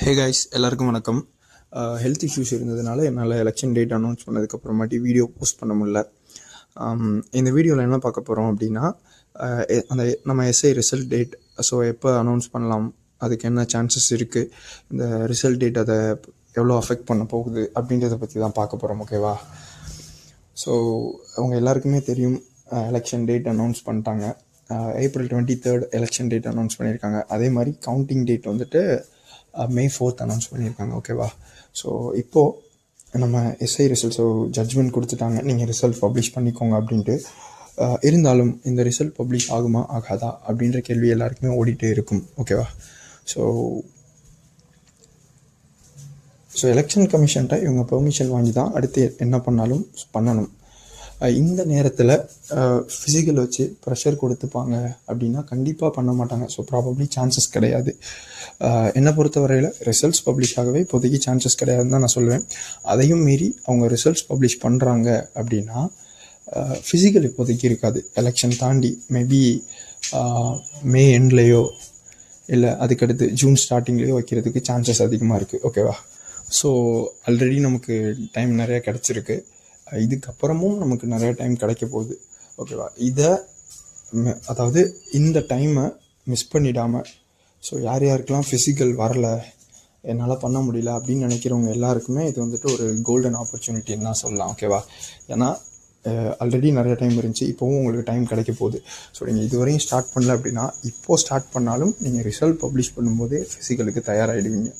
Hey guys, எல்லாருக்கும் வணக்கம். Health issues இருந்ததுனால என்னால் எலெக்ஷன் டேட் அனௌன்ஸ் பண்ணதுக்கப்புறமாட்டி வீடியோ போஸ்ட் பண்ண முடியல. இந்த வீடியோவில் என்ன பார்க்க போகிறோம் அப்படின்னா, அந்த நம்ம எஸ்ஐ ரிசல்ட் டேட் ஸோ எப்போ அனௌன்ஸ் பண்ணலாம், அதுக்கு என்ன சான்சஸ் இருக்குது, இந்த ரிசல்ட் டேட் அதை எவ்வளோ அஃபெக்ட் பண்ண போகுது அப்படின்றத பற்றி தான் பார்க்க போகிறோம். ஓகேவா? ஸோ அவங்க எல்லாருக்குமே தெரியும், எலெக்ஷன் டேட் அனௌன்ஸ் பண்ணிட்டாங்க. April 23 எலெக்ஷன் டேட் அனௌன்ஸ் பண்ணியிருக்காங்க. அதே மாதிரி கவுண்டிங் டேட் வந்துட்டு May 4 அனௌன்ஸ் பண்ணியிருக்காங்க. ஓகேவா? ஸோ இப்போது நம்ம எஸ்ஐ ரிசல்ட், ஸோ ஜட்ஜ்மெண்ட் கொடுத்துட்டாங்க, நீங்கள் ரிசல்ட் பப்ளிஷ் பண்ணிக்கோங்க அப்படின்ட்டு. இருந்தாலும் இந்த ரிசல்ட் பப்ளிஷ் ஆகுமா ஆகாதா அப்படின்ற கேள்வி எல்லாருக்குமே ஓடிட்டே இருக்கும். ஓகேவா? ஸோ எலெக்ஷன் கமிஷன்ட்ட இவங்க பெர்மிஷன் வாங்கி தான் அடுத்து என்ன பண்ணாலும் பண்ணணும். இந்த நேரத்தில் ஃபிசிக்கல் வச்சு ப்ரெஷர் கொடுத்துப்பாங்க அப்படின்னா கண்டிப்பாக பண்ண மாட்டாங்க. ஸோ ப்ராபப்ளி சான்சஸ் கிடையாது. என்னை பொறுத்தவரையில் ரிசல்ட்ஸ் பப்ளிஷ் ஆகவே இப்போதைக்கு சான்சஸ் கிடையாதுன்னு தான் நான் சொல்லுவேன். அதையும் மீறி அவங்க ரிசல்ட்ஸ் பப்ளிஷ் பண்ணுறாங்க அப்படின்னா ஃபிசிக்கல் இப்போதைக்கு இருக்காது. எலெக்ஷன் தாண்டி மேபி மே எண்ட்லேயோ இல்லை அதுக்கடுத்து ஜூன் ஸ்டார்டிங்லேயோ வைக்கிறதுக்கு சான்சஸ் அதிகமாக இருக்குது. ஓகேவா? ஸோ ஆல்ரெடி நமக்கு டைம் நிறையா கிடச்சிருக்கு, இதுக்கப்புறமும் நமக்கு நிறைய டைம் கிடைக்க போகுது. ஓகேவா? அதாவது இந்த டைமை மிஸ் பண்ணிடாமல், ஸோ யார் யாருக்கெல்லாம் ஃபிசிக்கல் வரலை, என்னால் பண்ண முடியல அப்படின்னு நினைக்கிறவங்க எல்லாருக்குமே இது வந்துட்டு ஒரு கோல்டன் ஆப்பர்ச்சுனிட்டின்னு தான் சொல்லலாம். ஓகேவா? ஏன்னா ஆல்ரெடி நிறைய டைம் இருந்துச்சு, இப்போவும் உங்களுக்கு டைம் கிடைக்க போகுது. ஸோ நீங்கள் இதுவரையும் ஸ்டார்ட் பண்ணல அப்படின்னா இப்போது ஸ்டார்ட் பண்ணாலும் நீங்கள் ரிசல்ட் பப்ளிஷ் பண்ணும்போதே ஃபிசிக்கலுக்கு தயாராகிடுவீங்க.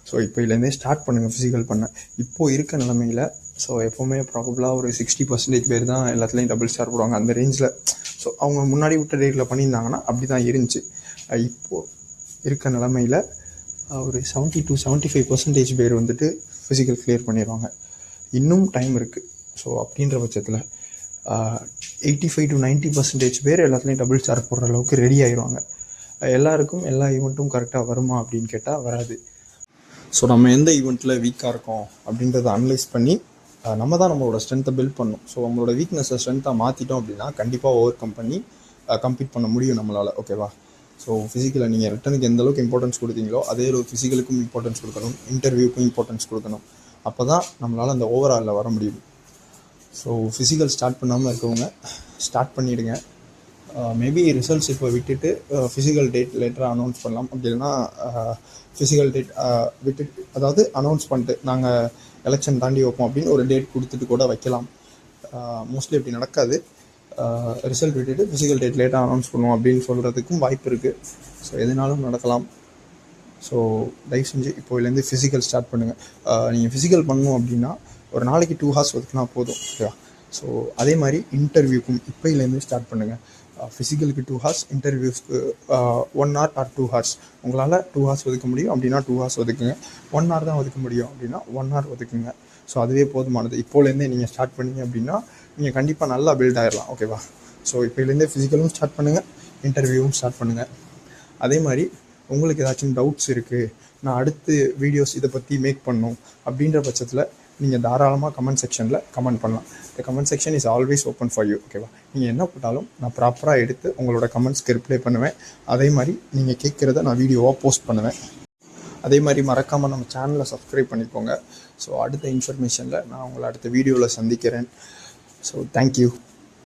ஸோ இப்போலேருந்தே ஸ்டார்ட் பண்ணுங்கள் ஃபிசிக்கல் பண்ண. இப்போது இருக்க நிலமையில் ஸோ எப்போவுமே ப்ராபபிளாக ஒரு 60% பேர் தான் எல்லாத்துலேயும் டபுள் ஸ்டார் போடுவாங்க அந்த ரேஞ்சில். ஸோ அவங்க முன்னாடி விட்ட டேட்டில் பண்ணியிருந்தாங்கன்னா அப்படி தான் இருந்துச்சு. இப்போது இருக்க நிலமையில் ஒரு 70 to 75% பேர் வந்துட்டு ஃபிசிக்கல் கிளியர் பண்ணிடுவாங்க. இன்னும் டைம் இருக்குது. ஸோ அப்படின்ற பட்சத்தில் 85 to 90% பேர் எல்லாத்துலேயும் டபுள் ஸ்டார் போடுற அளவுக்கு ரெடி ஆகிடுவாங்க. எல்லாருக்கும் எல்லா ஈவெண்ட்டும் கரெக்டாக வருமா அப்படின்னு கேட்டால் வராது. ஸோ நம்ம எந்த ஈவெண்ட்டில் வீக்காக இருக்கோம் அப்படின்றத அனலைஸ் பண்ணி நம்ம தான் நம்மளோட ஸ்ட்ரென்த்தை பில்ட் பண்ணணும். ஸோ நம்மளோட வீக்னஸை ஸ்ட்ரென்த்தாக மாற்றிட்டோம் அப்படின்னா கண்டிப்பாக ஓவர் கம் பண்ணி கம்ப்ளீட் பண்ண முடியும் நம்மளால். ஓகேவா? ஸோ ஃபிசிக்கலை நீங்கள் ரிட்டனுக்கு எந்த அளவுக்கு இம்பார்ட்டன்ஸ் கொடுத்தீங்களோ அதே அளவுக்கு ஃபிசிக்கலுக்கும் இம்பார்ட்டன்ஸ் கொடுக்கணும், இன்டர்வியூக்கும் இம்பார்ட்டன்ஸ் கொடுக்கணும். அப்போ தான் நம்மளால் அந்த ஓவராலில் வர முடியும். ஸோ ஃபிசிக்கல் ஸ்டார்ட் பண்ணாமல் இருக்கவங்க ஸ்டார்ட் பண்ணிவிடுங்க. மேபி ரிசல்ட்ஸ் இப்போ விட்டுட்டு ஃபிசிக்கல் டேட் லேட்டராக அனௌன்ஸ் பண்ணலாம். அப்படி இல்லைன்னா ஃபிசிக்கல் டேட் விட்டுட்டு, அதாவது அனௌன்ஸ் பண்ணிட்டு நாங்கள் எலெக்ஷன் தாண்டி வைப்போம் அப்படின்னு ஒரு டேட் கொடுத்துட்டு கூட வைக்கலாம். மோஸ்ட்லி அப்படி நடக்காது. ரிசல்ட் விட்டுட்டு ஃபிசிக்கல் டேட் லேட்டாக அனௌன்ஸ் பண்ணுவோம் அப்படின்னு சொல்கிறதுக்கும் வாய்ப்பு இருக்குது. ஸோ எதுனாலும் நடக்கலாம். ஸோ தயவு செஞ்சு இப்போலேருந்து ஃபிசிக்கல் ஸ்டார்ட் பண்ணுங்கள். நீங்கள் ஃபிசிக்கல் பண்ணணும் அப்படின்னா ஒரு நாளைக்கு 2 hours ஒதுக்குனா போதும். ஓகேவா? ஸோ அதே மாதிரி இன்டர்வியூக்கும் இப்போலேருந்து ஸ்டார்ட் பண்ணுங்கள். ஃபிசிக்கலுக்கு 2 hours, இன்டர்வியூஸ்க்கு 1 hour or 2 hours. உங்களால் 2 hours ஒதுக்க முடியும் அப்படின்னா 2 hours ஒதுக்குங்க. 1 hour தான் ஒதுக்க முடியும் அப்படின்னா 1 hour ஒதுக்குங்க. ஸோ அதுவே போதுமானது. இப்போலேருந்தே நீங்கள் ஸ்டார்ட் பண்ணிங்க அப்படின்னா நீங்கள் கண்டிப்பாக நல்லா பில்ட் ஆகிடலாம். ஓகேவா? ஸோ இப்போலேருந்தே ஃபிசிக்கலும் ஸ்டார்ட் பண்ணுங்கள், இன்டர்வியூவும் ஸ்டார்ட் பண்ணுங்கள். அதே மாதிரி உங்களுக்கு ஏதாச்சும் டவுட்ஸ் இருக்குது, நான் அடுத்து வீடியோஸ் இதை பற்றி மேக் பண்ணணும் அப்படின்ற பட்சத்தில் நீங்கள் தாராளமாக கமெண்ட் செக்ஷனில் கமெண்ட் பண்ணலாம். இந்த comment section is always open for you. ஓகேவா? நீங்கள் என்ன போட்டாலும் நான் ப்ராப்பராக எடுத்து உங்களோட கமெண்ட்ஸ்க்கு ரிப்ளை பண்ணுவேன். அதே மாதிரி நீங்கள் கேட்குறத நான் வீடியோவாக போஸ்ட் பண்ணுவேன். அதே மாதிரி மறக்காமல் நம்ம சேனலை சப்ஸ்கிரைப் பண்ணிக்கோங்க. ஸோ அடுத்த இன்ஃபர்மேஷனில் நான் உங்களை அடுத்த வீடியோவில் சந்திக்கிறேன். So thank you.